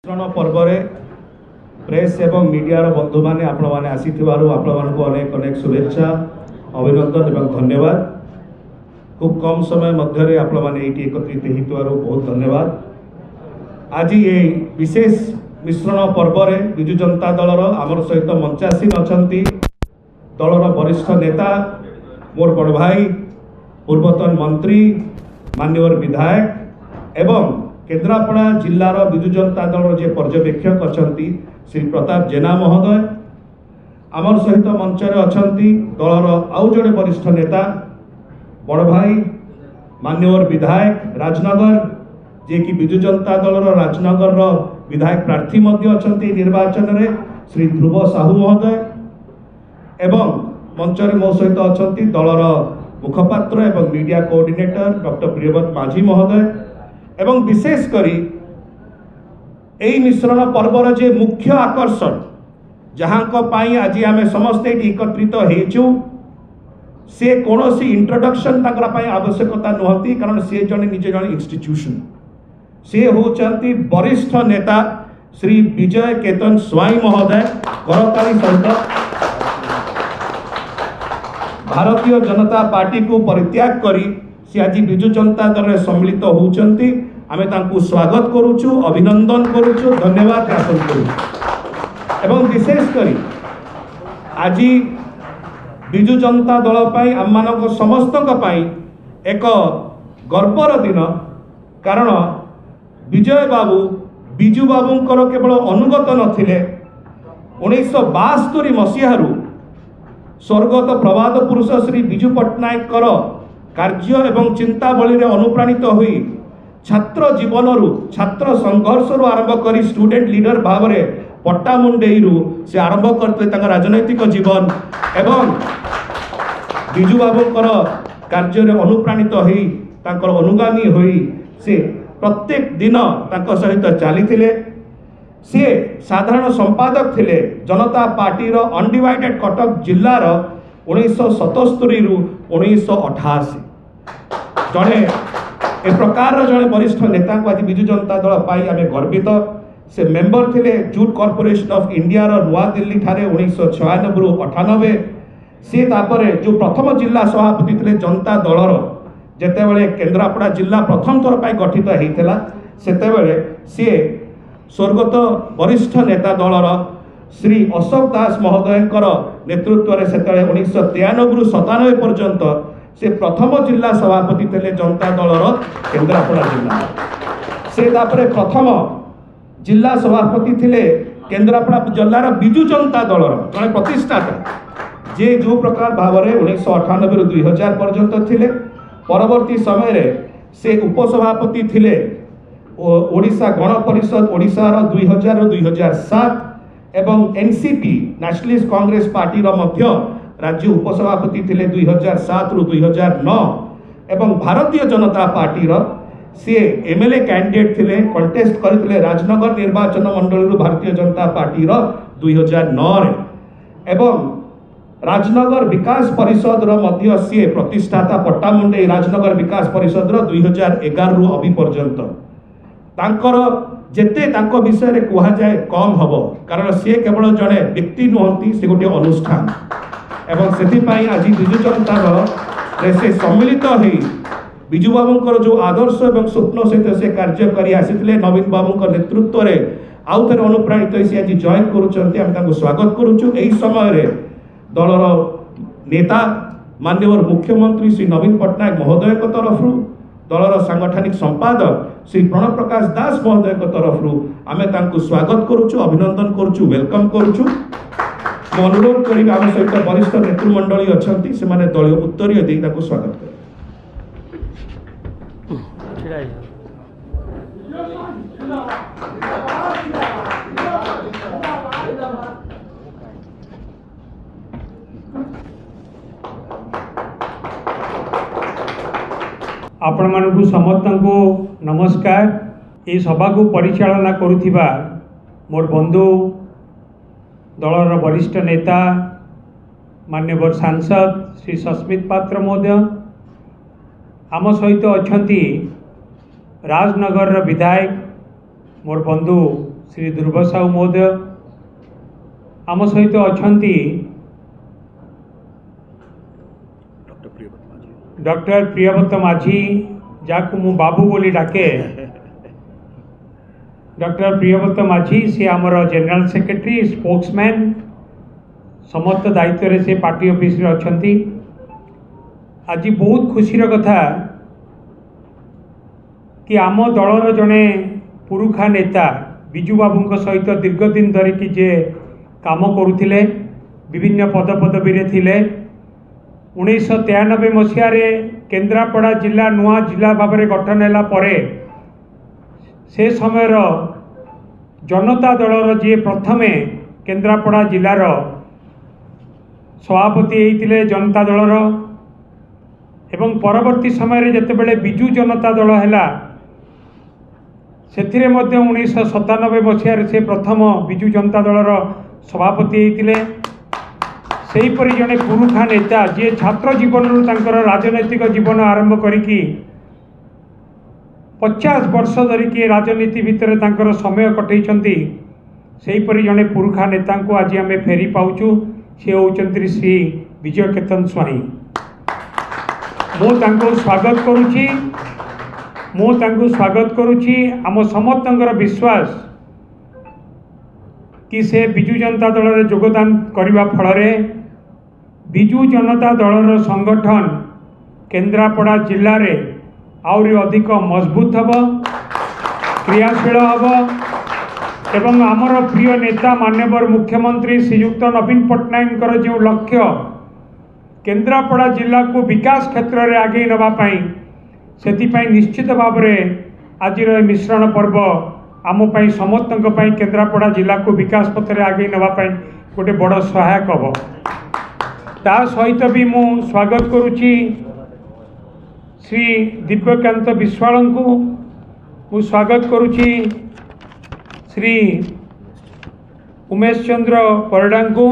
मिश्रण पर्व प्रेस एवं मीडिया बंधु मैंने आपण अनेक अनेक शुभेच्छा अभिनंदन एवं धन्यवाद। खूब कम समय मध्य आपण मैंने एकत्रित होइतबारु बहुत धन्यवाद। आज ये विशेष मिश्रण पर्व विजु जनता दलर आमर सहित मंचासीन अछंती दलर वरिष्ठ नेता मोर बड़ भाई पूर्वतन मंत्री माननीय विधायक एवं केन्द्रापड़ा जिलार विजु जनता दल जे पर्यवेक्षक अछंती श्री प्रताप जेना महोदय आमर सहित मंचर अछंती दलर आउ जड़े वरिष्ठ नेता बड़ भाई माननीय विधायक राजनगर जे कि विजु जनता दलर राजनगर विधायक प्रार्थी अछंती निर्वाचन में श्री ध्रुव साहू महोदय एवं मंचर मो सहित अछंती दलर मुखपात्र एवं मीडिया कोऑर्डिनेटर डॉक्टर प्रियव्रत माझी महोदय एवं विशेष करी एई मिश्रण पर्वर जे मुख्य आकर्षण जहाँ आज आम समस्ते एकत्रित होइचु से कौन इंट्रोडक्शन आवश्यकता नुहति कारण से जने निजे जने इंस्टीट्यूशन से होचंती वरिष्ठ नेता श्री विजय केतन स्वाई महोदय करताली सहित भारतीय जनता पार्टी को परित्याग करी से आज विजु जनता दल सम्मिलित होउचंती आमे तांकु स्वागत करूछु अभिनंदन करूछु धन्यवाद ज्ञापन करूछु एवं विशेष करी आज विजु जनता दल पाई आम मानक समस्तक पाई एक गर्वर दिन कारण विजय बाबू विजु बाबूंकर केवल अनुगत नथिले 1972 मसीहारू स्वर्गत प्रवाद पुरुष श्री विजु पट्टनायक कार्य एवं चिंतावली रे अनुप्राणित हुई छात्र जीवन छात्र संघर्ष आरंभ कर स्टूडेंट लीडर भाव में पट्टामुंडेई से आरंभ करते राजनैतिक जीवन एवं विजु बाबूंकर कार्य अनुप्राणित होई अनुगामी होई से प्रत्येक दिन सहित चली सी साधारण संपादक थिले जनता पार्टी रो अनडिवाइडेड कटक जिलार 1977 रु 1988 जड़े ए प्रकार जड़े वरिष्ठ नेता को आज विजु जनता दल पाई आम गर्वित से मेंबर थिले जूट कॉर्पोरेशन ऑफ इंडिया रो नुआ दिल्ली ठारे 1996 रु 98 सी तापरे जो प्रथम जिला सभापति थिले जनता दलर जेतेबेले केन्द्रापड़ा जिला प्रथम थर पाई गठित होइथिला सेतेबेले सी स्वर्गत वरिष्ठ नेता दलर श्री अशोक दास महोदय नेतृत्व में से 1993 रु 97 पर्यंत से प्रथम जिला सभापति थे जनता दलर केन्द्रापड़ा जिला से प्रथम जिला सभापति थे केन्द्रापड़ा जिलार विजु जनता दलर जड़े प्रतिष्ठाता जे जो प्रकार भाव में 1998 रु 2000 पर्यंत थे परवर्ती समय से उपसभापति थे ओडिशा गण परिषद ओडिशार 2000 रु 2007 एवं एनसीपी नेशनलिस्ट कांग्रेस पार्टी मध्य राज्य उपसभापति थे 2007 रु 2009 एवं भारतीय जनता पार्टी सी एमएलए कैंडिडेट थे कंटेस्ट करते राजनगर निर्वाचन मंडल भारतीय जनता पार्टी 2009 एवं राजनगर विकास परिषद मध्य सी प्रतिष्ठाता पट्टामुंडे राजनगर विकास परिषद 2011 रु अभी पर्यंत तांकर जेते तांको विषय रे कहा जाए कम हब कारण सी केवल जड़े व्यक्ति नुहति से गोटे अनुष्ठान एवं से आज विजु जनता दल से सम्मिलित हो विजु बाबूंकर जो आदर्श एवं स्वप्न सहित से कार्य कर आसी नवीन बाबू नेतृत्व में आउ थे अनुप्राणित से आज जॉइन कर स्वागत करुचु। यही समय दलर नेता माननीय मुख्यमंत्री श्री नवीन पट्टनायक महोदय तरफ दलर सांगठनिक संपादक श्री प्रणव प्रकाश दास महोदय तरफ आम स्वागत करुचु अभिनंदन करुचु वेलकम करुचु। अनुरोध करी आम सहित वरिष्ठ नेतृमंडली अच्छा से दलीय उत्तरीय दे स्वागत कर आपण मानकु समस्त को नमस्कार। ये सभा को परिचालना करुथिबा मोर बंधु दलर वरिष्ठ नेता माननीय सांसद श्री सस्मित पात्र महोदय आम सहित अच्छा राजनगर विधायक मोर बंधु श्री ध्रुव साहू महोदय आम सहित अछंती डॉक्टर प्रियव्रत माझी जाकु मु बाबू बोली डाके डॉक्टर प्रियव्रत माझी सी आमर जनरल सेक्रेटरी स्पोक्समैन समस्त दायित्व रे से पार्टी ऑफिस रे अछंती। आज बहुत खुशी कथा कि आम दलर जड़े पुरुखा नेता बिजू बाबू सहित दीर्घ दिन धरिकी जे काम करुले विभिन्न पदपदवी थिले 1993 मसीह केन्द्रापड़ा जिला नुआ जिला भाव में गठन है परे से समय जनता दलर जी प्रथमे केन्द्रापड़ा जिलार सभापति होते जनता दलर एवं परवर्ती समय जितेबाला बिजू जनता दल है से 1997 मसीह से प्रथम बिजू जनता दलर सभापति होते सेहीपरि जड़े पुरुखा नेता जी छात्र जीवन राजनैतिक जीवन आरंभ करिकी 50 वर्ष धरिकी राजनीति भितर तांकर समय कटैछंती सेहीपरि जड़े पुरुखा नेता को आज आम फेरी पाउचु से होचंती श्री विजय केतन स्वाई। मु स्वागत करुछि आम समस्तंकर विश्वास कि से बिजू जनता दल रे योगदान करने फल बिजू जनता दलर संगठन केन्द्रापड़ा जिले में आउरी अधिक मजबूत हब क्रियाशील हब एवं आमर प्रिय नेता माननीय मुख्यमंत्री श्रीयुक्त नवीन पट्टनायक जो लक्ष्य केन्द्रापड़ा जिला को विकास क्षेत्र में आगे नापी से निश्चित भाव में आज मिश्रण पर्व आमपाई समस्त केन्द्रापड़ा जिला को विकास पथ में आगे नापी गोटे बड़ सहायक हम ता सहित भी मु स्वागत करुच्ची श्री दिव्यकांत विश्वाल को मु स्वागत करुच्ची श्री उमेश चंद्र परिडा को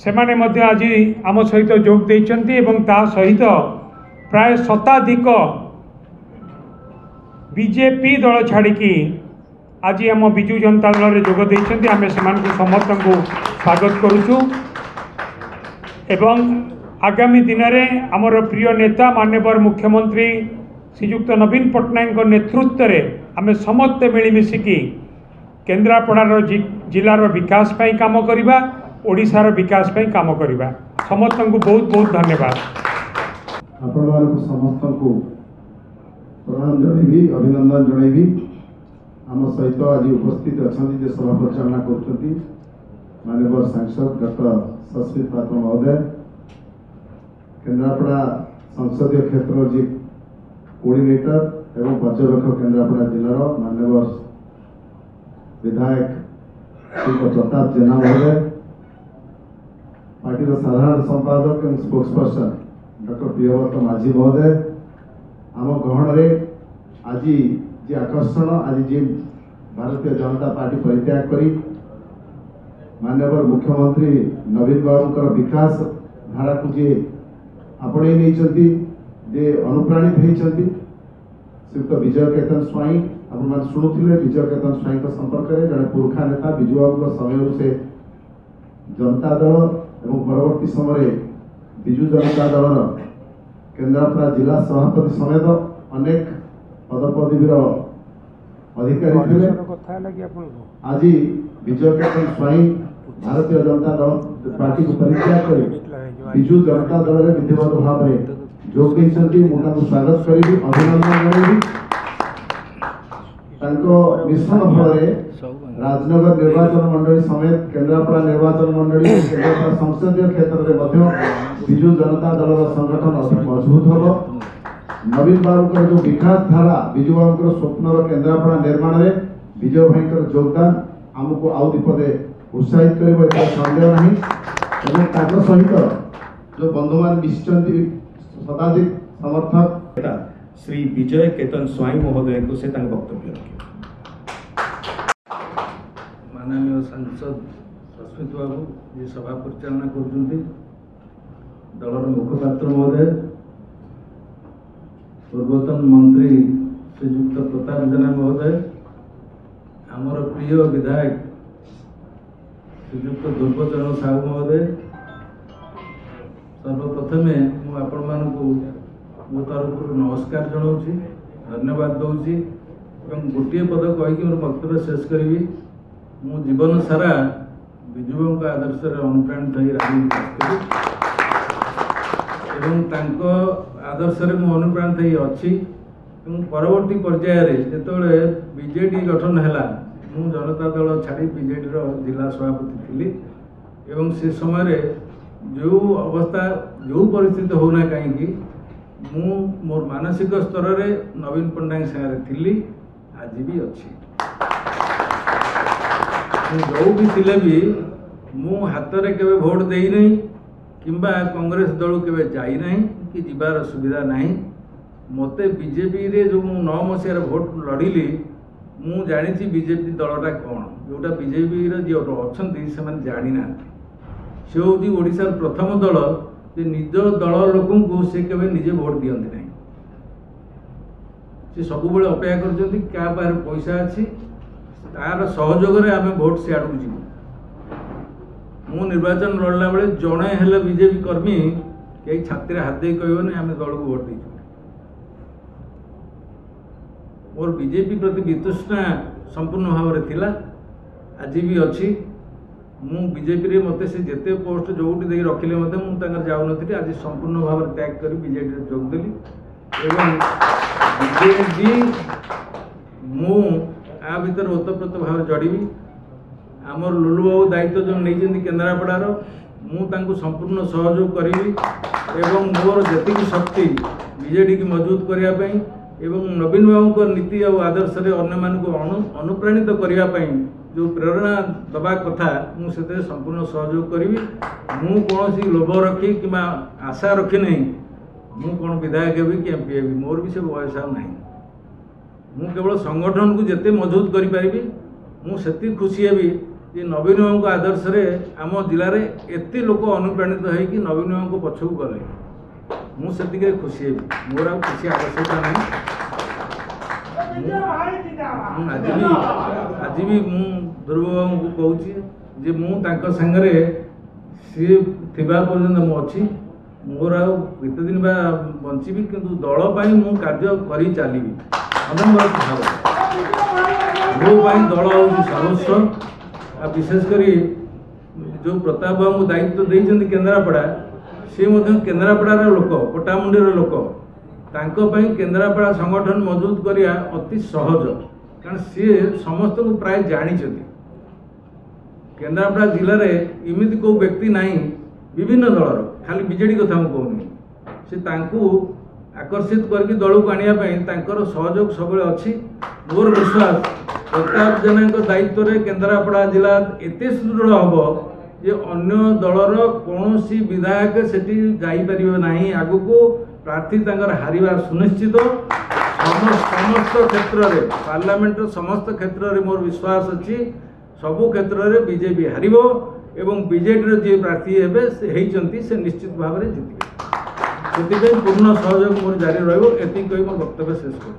सेमाने मध्य आज आम सहित जोग देइछंती एवं ता सहित प्राय शताधिक बीजेपी दल छाड़िकी आज आम बिजू जनता दल में जोग देइछंती आमे सेमानकु समस्त को स्वागत करुचु एवं आगामी दिन में आमर प्रिय नेता माननीय मुख्यमंत्री श्रीयुक्त नवीन पट्टनायक नेतृत्व में आम समस्ते मिलमिशिकी केन्द्रापड़ार जिलार विकास पाई काम करिबा ओडिशार विकास पाई काम करिबा समस्त को बहुत बहुत धन्यवाद। आपण समस्त को प्रणाम जनइबी अभिनंदन जनइबी आम सहित आज उपस्थित अच्छा सभा परिचालना कर माननीय सांसद डॉक्टर सस्मित पात्र महोदय केन्द्रापड़ा संसदीय क्षेत्र जी कोऑर्डिनेटर एवं पर्यवेक्षक केन्द्रापड़ा जिलार माननीय विधायक श्री प्रताप जेना महोदय पार्टी साधारण संपादक एवं स्पोक्सपर्सन डॉक्टर प्रियव्रत माझी महोदय आम गहन आज जी आकर्षण आज जी भारतीय जनता पार्टी परित्याग करी माननीय मुख्यमंत्री नवीन बाबू विकास धारा को जी आपणे नहीं जे अनुप्राणित होती श्रीयुक्त विजय केतन स्वाई आप शुणुले विजय केतन स्वाई संपर्क में जड़े पुरुखा नेता बिजू बाबू समय से जनता दल एवं परवर्ती समय बिजू जनता दल केन्द्रापड़ा जिला सभापति समेत अनेक पदपदवी अधिकारी थे। आज विजय केतन स्वाई भारतीय जनता दल पार्टी को परित्याग कर बिजू जनता दल में विधिवत भाव में जोग देइछंती स्वागत करी अभिनंदन करी मिश्रण फल राजनगर निर्वाचन मंडली समेत केन्द्रापड़ा निर्वाचन मंडली केन्द्रापड़ा संसदीय क्षेत्र में बिजू जनता दल संगठन अधिक मजबूत हम नवीन बाबू जो विकास धारा बिजू बाबू स्वप्न केन्द्रापड़ा निर्माण में विजय भाई योगदान आमको आउ दीपदे उत्साहित कर सन्देह नहीं सहित जो बंधु मान मिशिचंती शताधिक समर्थक श्री विजय केतन स्वाई महोदय को से वक्तव्य रखे। माननीय सांसद सस्मित बाबू जी सभा परिचालना कर दलर मुखपात्र महोदय पूर्वतन मंत्री श्रीयुक्त प्रताप जेना महोदय आमर प्रिय विधायक श्रीजुक्त ध्रुवचरण साहू महोदय, सर्वप्रथमे मो तरफ नमस्कार जनाऊँगी, धन्यवाद दूसरी और गोटे पद कहीकि मोर वक्तव्य शेष करी। मु जीवन सारा विजुबाबू का आदर्श अनुप्राणित हो राजनीति आदर्श मु अनुप्राणित अच्छी। परवर्ती पर्यायर जिते बीजेडी गठन है मु जनता दल छाड़ी बीजेडी जिला सभापति थी एवं से समय जो अवस्था जो परिस्थिति होना कहीं मु मोर मानसिक स्तर रे नवीन पट्टनायक सागर थी आज भी अच्छी। जो भी थिले भी मु हाथ में केवे भोट देई नहीं किंबा कांग्रेस दल केवे जाई नहीं कि जीवार सुविधा नहीं। मते बीजेपी रे जो 9 मसीहार भोट लड़िली मु जानी बीजेपी दलटा कौन जोटा बीजेपी जी अच्छा से जानी ना से हूँ ओडिशार प्रथम दल जे निज दल लोक से केवे निजे भोट दियंती नहीं। से सब बेले अपेक्षा करछंती क्या पाखरे पैसा अच्छी तार सहयोग आम भोट से आड़ जीव। मु निर्वाचन लड़ला बेले जड़े हेले बीजेपी कर्मी कई छाती हाथ दे कहबनी आम दल को भोट देचु। मोर बीजेपी प्रति वितृष्णा संपूर्ण भाव में थिला आज भी अच्छी। मु बीजेपी रे मते से जेते पोस्ट जोटी दे रखिले मते मु तांगर जाउ नथि आज संपूर्ण भाव में त्याग कर बीजेपी रे जोग देली एवं बीजेपी मु आ भीतर ओतप्रोत भाव जड़ीबी। आमर लुलु बाबू दायित्व जो नहीं केन्द्रापड़ार मु तांको संपूर्ण सहयोग करी एवं मोर जेतिकी शक्ति बीजेडी की मजबूत करने एवं नवीन बाबू को नीति और आदर्श रे अन्य मान को अनुप्राणित करने जो प्रेरणा दबा कथा मुझे संपूर्ण सहयोग करी। मु कौन लोभ रखी कि आशा रखी नहीं मु कौन विधायक हेबी कि एमपी हेबी मोर भी से बयस ना। मु केवल संगठन को जिते मजबूत करी मुझे खुशी हेबी जे नवीन बाबू को आदर्श रे आम जिले में एत लोक अनुप्राणित होगी नवीन बाबू को पछक गले मुझे खुशी हेबी मोर किसी आवश्यकता नहीं। आज भी मु ध्रुव बाबू को कहूँ जे मु तांको संगरे सी थिबा पर्यंत मु अच्छी मोर आते दिन बा बंची किंतु दल पाई मु कार्य करी चली मोर भाव मो दल हूँ सर्वस्व। विशेषकर जो प्रताप बाबू दायित्व देते केन्द्रापड़ा सी केन्द्रापड़ार लोक पटामुंडीर लोक तांकों केन्द्रापड़ा संगठन मजबूत करिया अति सहज कारण सी समस्त को प्राय जानी। केन्द्रापड़ा जिले में इमिति को व्यक्ति नहीं विभिन्न दलर खाली बीजेडी कथा कहूनी से आकर्षित करके दल को आने सहयोग सब अच्छी। मोर विश्वास प्रताप जेना दायित्व रे केन्द्रापड़ा जिला एत सुदृढ़ हम जे अन्य दलर कौन विधायक सेठी जापर नहीं आगु को प्रार्थी हारिबा सुनिश्चित। समस्त क्षेत्र में पार्लियामेंट समस्त क्षेत्र में मोर विश्वास अच्छी सबु क्षेत्र में बीजेपी हारिबो एवं बीजेडी जी प्रार्थी हेबे से निश्चित भाव में जीतबे। पूर्ण सहयोग मोर जारी रहिबो एति कहि मोर वक्तव्य शेष करूँ।